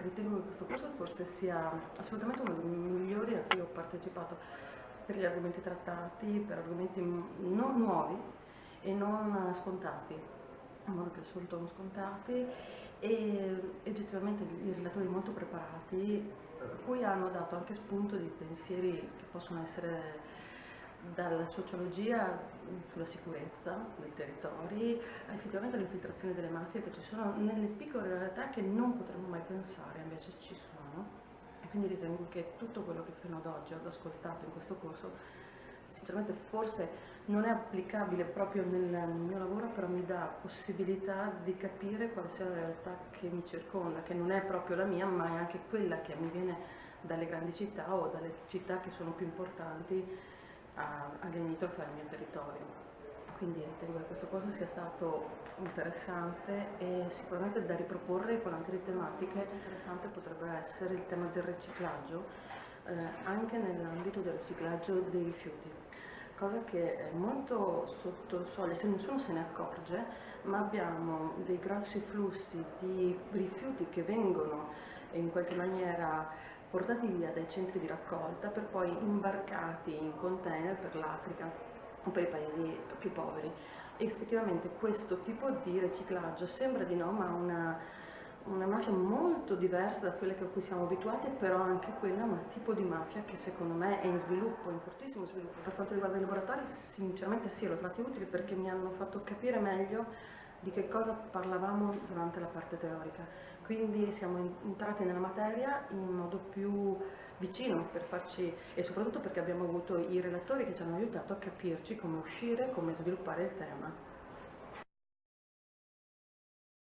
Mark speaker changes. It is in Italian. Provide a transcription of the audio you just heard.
Speaker 1: ritengo che questo corso forse sia assolutamente uno dei migliori a cui ho partecipato per gli argomenti trattati, per argomenti non nuovi e non scontati, in modo più assoluto non scontati, e oggettivamente i relatori molto preparati, cui hanno dato anche spunto di pensieri che possono essere dalla sociologia sulla sicurezza dei territori a effettivamente l'infiltrazione delle mafie che ci sono nelle piccole realtà che non potremmo mai pensare, invece ci sono. E quindi ritengo che tutto quello che fino ad oggi ho ascoltato in questo corso, sinceramente forse non è applicabile proprio nel mio lavoro, però mi dà possibilità di capire quale sia la realtà che mi circonda, che non è proprio la mia, ma è anche quella che mi viene dalle grandi città o dalle città che sono più importanti alle limitrofe al mio territorio. Quindi ritengo che questo corso sia stato interessante e sicuramente da riproporre con altre tematiche. Interessante potrebbe essere il tema del riciclaggio, anche nell'ambito del riciclaggio dei rifiuti, cosa che è molto sotto il sole, se nessuno se ne accorge, ma abbiamo dei grossi flussi di rifiuti che vengono in qualche maniera portati via dai centri di raccolta per poi imbarcati in container per l'Africa o per i paesi più poveri. E effettivamente questo tipo di riciclaggio sembra di no, ma una mafia molto diversa da quelle a cui siamo abituati, però anche quella è un tipo di mafia che secondo me è in sviluppo, in fortissimo sviluppo. Per quanto riguarda i laboratori, sinceramente sì, l'ho trovati utili perché mi hanno fatto capire meglio di che cosa parlavamo durante la parte teorica. Quindi siamo entrati nella materia in modo più vicino per farci, e soprattutto perché abbiamo avuto i relatori che ci hanno aiutato a capirci come uscire, come sviluppare il tema.